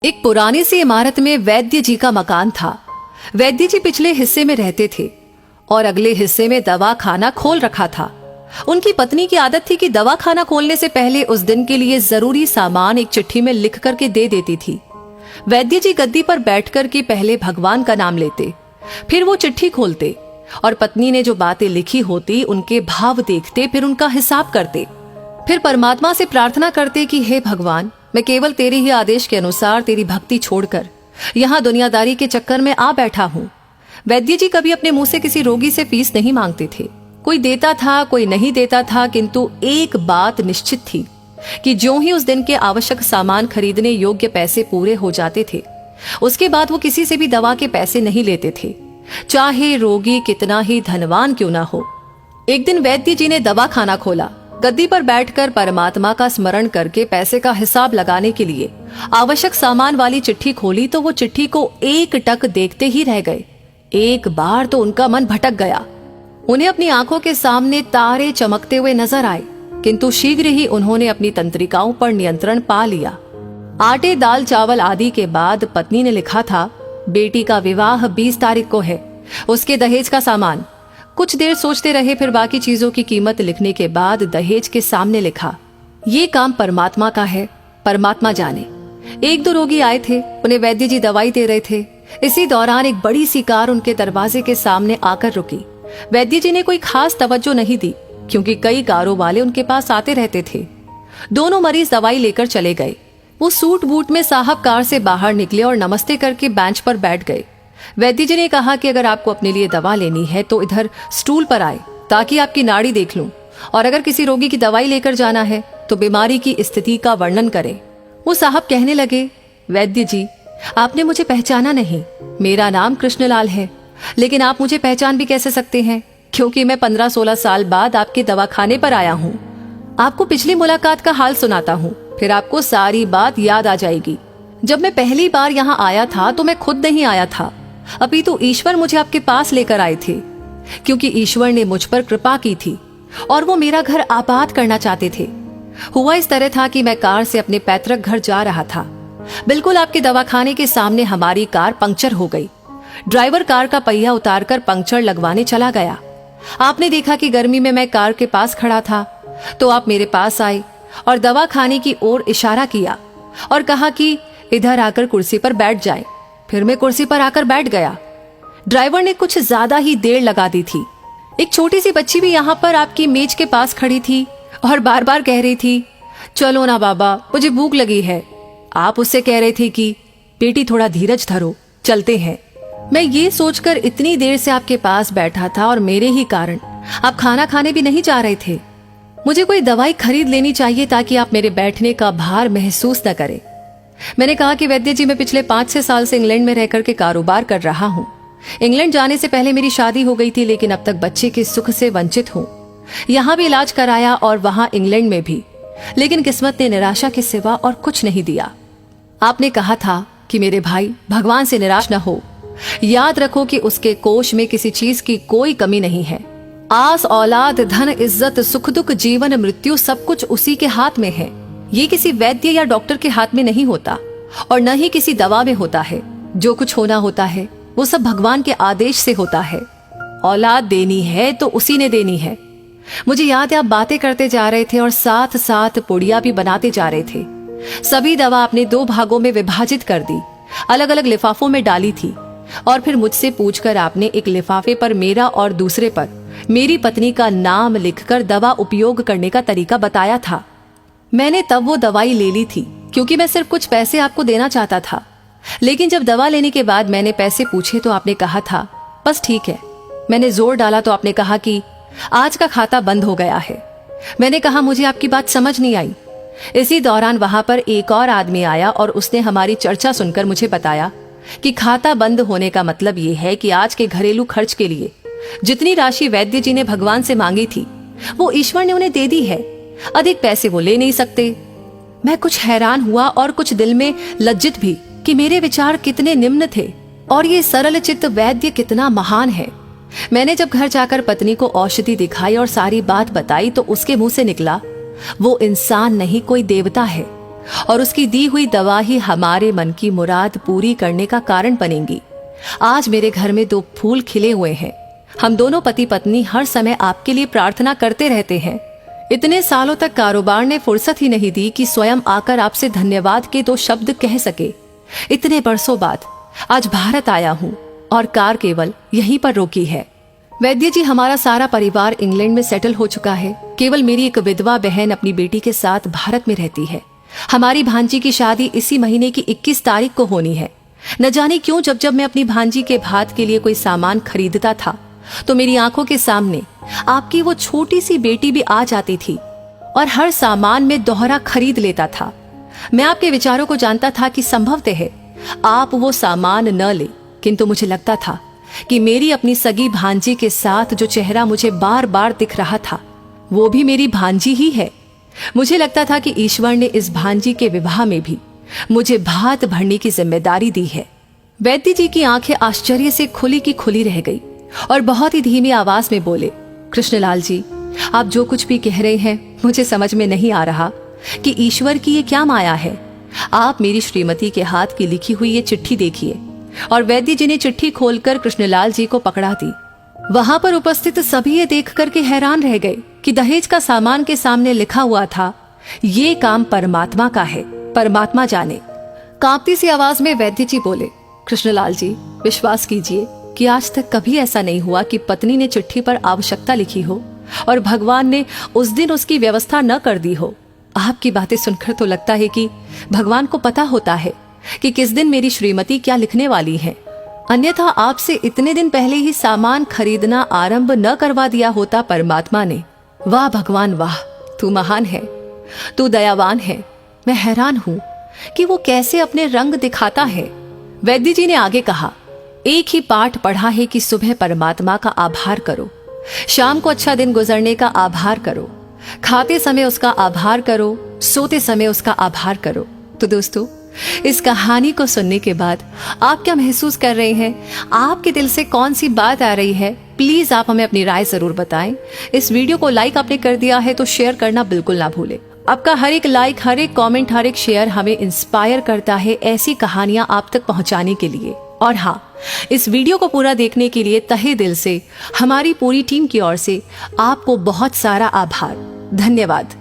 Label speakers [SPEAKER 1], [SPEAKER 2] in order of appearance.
[SPEAKER 1] एक पुरानी सी इमारत में वैद्य जी का मकान था। वैद्य जी पिछले हिस्से में रहते थे और अगले हिस्से में दवा खाना खोल रखा था। उनकी पत्नी की आदत थी कि दवा खाना खोलने से पहले उस दिन के लिए जरूरी सामान एक चिट्ठी में लिख करके दे देती थी। वैद्य जी गद्दी पर बैठकर के पहले भगवान का नाम लेते, फिर वो चिट्ठी खोलते और पत्नी ने जो बातें लिखी होती उनके भाव देखते, फिर उनका हिसाब करते, फिर परमात्मा से प्रार्थना करते कि हे भगवान, मैं केवल तेरे ही आदेश के अनुसार तेरी भक्ति छोड़कर यहाँ दुनियादारी के चक्कर में आ बैठा हूँ। वैद्य जी कभी अपने मुंह से किसी रोगी से फीस नहीं मांगते थे। कोई देता था, कोई नहीं देता था, किंतु एक बात निश्चित थी कि जो ही उस दिन के आवश्यक सामान खरीदने योग्य पैसे पूरे हो जाते थे, उसके बाद वो किसी से भी दवा के पैसे नहीं लेते थे, चाहे रोगी कितना ही धनवान क्यों ना हो। एक दिन वैद्य जी ने दवा खाना खोला। गद्दी पर बैठकर परमात्मा का स्मरण करके पैसे का हिसाब लगाने के लिए आवश्यक सामान वाली चिट्ठी खोली तो वो चिट्ठी को एक टक देखते ही रह गए। एक बार तो उनका मन भटक गया। उन्हें अपनी आंखों के सामने तारे चमकते हुए नजर आए, किंतु शीघ्र ही उन्होंने अपनी तंत्रिकाओं पर नियंत्रण पा लिया। आटे, दाल, चावल आदि के बाद पत्नी ने लिखा था, बेटी का विवाह 20 तारीख को है, उसके दहेज का सामान। कुछ देर सोचते रहे, फिर बाकी चीजों की कीमत लिखने के बाद दहेज के सामने लिखा, ये काम परमात्मा का है, परमात्मा जाने। एक दो रोगी आए थे, उन्हें वैद्य जी दवाई दे रहे थे। इसी दौरान एक बड़ी सी कार उनके दरवाजे के सामने आकर रुकी। वैद्य जी ने कोई खास तवज्जो नहीं दी, क्योंकि कई कारों वाले उनके पास आते रहते थे। दोनों मरीज दवाई लेकर चले गए। वो सूट बूट में साहब कार से बाहर निकले और नमस्ते करके बेंच पर बैठ गए। वैद्य जी ने कहा कि अगर आपको अपने लिए दवा लेनी है तो इधर स्टूल पर आए, ताकि आपकी नाड़ी देख लूं, और अगर किसी रोगी की दवाई लेकर जाना है तो बीमारी की स्थिति का वर्णन करें। वो साहब कहने लगे, वैद्य जी, आपने मुझे पहचाना नहीं। मेरा नाम कृष्णलाल है, लेकिन आप मुझे पहचान भी कैसे सकते हैं, क्योंकि मैं 15-16 साल बाद आपके दवाखाने पर आया हूँ। आपको पिछली मुलाकात का हाल सुनाता हूँ, फिर आपको सारी बात याद आ जाएगी। जब मैं पहली बार यहाँ आया था तो मैं खुद नहीं आया था, अपितु ईश्वर मुझे आपके पास लेकर आए थे, क्योंकि ईश्वर ने मुझ पर कृपा की थी और वो मेरा घर आबाद करना चाहते थे। हुआ इस तरह था कि मैं कार से अपने पैतृक घर जा रहा था। बिल्कुल आपके दवाखाने के सामने हमारी कार पंक्चर हो गई। ड्राइवर कार का पहिया उतारकर पंक्चर लगवाने चला गया। आपने देखा कि गर्मी में मैं कार के पास खड़ा था, तो आप मेरे पास आए और दवाखाने की ओर इशारा किया और कहा कि इधर आकर कुर्सी पर बैठ जाए। फिर मैं कुर्सी पर आकर बैठ गया। ड्राइवर ने कुछ ज्यादा ही देर लगा दी थी। एक छोटी सी बच्ची भी यहाँ पर आपकी मेज के पास खड़ी थी और बार बार कह रही थी, चलो ना बाबा, मुझे भूख लगी है। आप उससे कह रहे थे कि बेटी थोड़ा धीरज धरो, चलते हैं। मैं ये सोचकर इतनी देर से आपके पास बैठा था और मेरे ही कारण आप खाना खाने भी नहीं जा रहे थे। मुझे कोई दवाई खरीद लेनी चाहिए ताकि आप मेरे बैठने का भार महसूस न करें। मैंने कहा कि वैद्य जी, मैं पिछले 5-6 साल से इंग्लैंड में रहकर के कारोबार कर रहा हूँ। इंग्लैंड जाने से पहले मेरी शादी हो गई थी, लेकिन अब तक बच्चे के सुख से वंचित हूँ। यहाँ भी इलाज कराया और वहां इंग्लैंड में भी, लेकिन किस्मत ने निराशा के सिवा और कुछ नहीं दिया। आपने कहा था कि मेरे भाई, भगवान से निराश न हो। याद रखो कि उसके कोष में किसी चीज की कोई कमी नहीं है। आस, औलाद, धन, इज्जत, सुख दुख, जीवन, मृत्यु, सब कुछ उसी के हाथ में है। ये किसी वैद्य या डॉक्टर के हाथ में नहीं होता और न ही किसी दवा में होता है। जो कुछ होना होता है वो सब भगवान के आदेश से होता है। औलाद देनी है तो उसी ने देनी है। मुझे याद है आप बातें करते जा रहे थे और साथ साथ पुड़िया भी बनाते जा रहे थे। सभी दवा आपने 2 भागों में विभाजित कर दी, अलग अलग लिफाफों में डाली थी और फिर मुझसे पूछकर आपने एक लिफाफे पर मेरा और दूसरे पर मेरी पत्नी का नाम लिखकर दवा उपयोग करने का तरीका बताया था। मैंने तब वो दवाई ले ली थी, क्योंकि मैं सिर्फ कुछ पैसे आपको देना चाहता था। लेकिन जब दवा लेने के बाद मैंने पैसे पूछे तो आपने कहा था, बस ठीक है। मैंने जोर डाला तो आपने कहा कि आज का खाता बंद हो गया है। मैंने कहा, मुझे आपकी बात समझ नहीं आई। इसी दौरान वहां पर एक और आदमी आया और उसने हमारी चर्चा सुनकर मुझे बताया कि खाता बंद होने का मतलब ये है कि आज के घरेलू खर्च के लिए जितनी राशि वैद्य जी ने भगवान से मांगी थी वो ईश्वर ने उन्हें दे दी है। अधिक पैसे वो ले नहीं सकते। मैं कुछ हैरान हुआ और कुछ दिल में लज्जित भी कि मेरे विचार कितने निम्न थे और ये सरल चित्त वैद्य कितना महान है। मैंने जब घर जाकर पत्नी को औषधि दिखाई और सारी बात बताई तो उसके मुंह से निकला, वो इंसान नहीं, कोई देवता है। और उसकी दी हुई दवा ही हमारे मन की मुराद पूरी करने का कारण बनेंगी। आज मेरे घर में 2 फूल खिले हुए हैं। हम दोनों पति पत्नी हर समय आपके लिए प्रार्थना करते रहते हैं। इतने सालों तक कारोबार ने फुर्सत ही नहीं दी कि स्वयं आकर आपसे धन्यवाद के 2 शब्द कह सके। इतने बरसों बाद आज भारत आया हूँ और कार केवल यहीं पर रोकी है। वैद्य जी, हमारा सारा परिवार इंग्लैंड में सेटल हो चुका है। केवल मेरी एक विधवा बहन अपनी बेटी के साथ भारत में रहती है। हमारी भांजी की शादी इसी महीने की 21 तारीख को होनी है। न जाने क्यों जब जब मैं अपनी भांजी के भात के लिए कोई सामान खरीदता था तो मेरी आंखों के सामने आपकी वो छोटी सी बेटी भी आ जाती थी और हर सामान में दोहरा खरीद लेता था। मैं आपके विचारों को जानता था कि संभवतः है आप वो सामान न ले, किंतु मुझे लगता था कि मेरी अपनी सगी भांजी के साथ जो चेहरा मुझे बार बार दिख रहा था वो भी मेरी भांजी ही है। मुझे लगता था कि ईश्वर ने इस भांजी के विवाह में भी मुझे भात भरने की जिम्मेदारी दी है। वैद्य जी की आंखें आश्चर्य से खुली की खुली रह गई और बहुत ही धीमी आवाज में बोले, कृष्णलाल जी, आप जो कुछ भी कह रहे हैं मुझे समझ में नहीं आ रहा कि ईश्वर की ये क्या माया है। आप मेरी श्रीमती के हाथ की लिखी हुई ये चिट्ठी देखिए। और वैद्य जी ने चिट्ठी खोलकर कृष्णलाल जी को पकड़ा दी। वहां पर उपस्थित सभी ये देख करके हैरान रह गए कि दहेज का सामान के सामने लिखा हुआ था, ये काम परमात्मा का है, परमात्मा जाने। कांपती सी आवाज में वैद्य जी बोले, कृष्णलाल जी, विश्वास कीजिए कि आज तक कभी ऐसा नहीं हुआ कि पत्नी ने चिट्ठी पर आवश्यकता लिखी हो और भगवान ने उस दिन उसकी व्यवस्था न कर दी हो। आपकी बातें सुनकर तो लगता है कि भगवान को पता होता है कि किस दिन मेरी श्रीमती क्या लिखने वाली है। अन्यथा आपसे इतने दिन पहले ही सामान खरीदना आरंभ न करवा दिया होता परमात्मा ने। वाह भगवान वाह, तू महान है, तू दयावान है। मैं हैरान हूं कि वो कैसे अपने रंग दिखाता है। वैद्य जी ने आगे कहा, एक ही पाठ पढ़ा है कि सुबह परमात्मा का आभार करो, शाम को अच्छा दिन गुजरने का आभार करो, खाते समय उसका आभार करो, सोते समय उसका आभार करो। तो दोस्तों, इस कहानी को सुनने के बाद आप क्या महसूस कर रहे हैं? आपके दिल से कौन सी बात आ रही है? प्लीज आप हमें अपनी राय जरूर बताएं। इस वीडियो को लाइक आपने कर दिया है तो शेयर करना बिल्कुल ना भूलें। आपका हर एक लाइक, हर एक कमेंट, हर एक शेयर हमें इंस्पायर करता है ऐसी कहानियां आप तक पहुंचाने के लिए। और हाँ, इस वीडियो को पूरा देखने के लिए तहे दिल से हमारी पूरी टीम की ओर से आपको बहुत सारा आभार। धन्यवाद।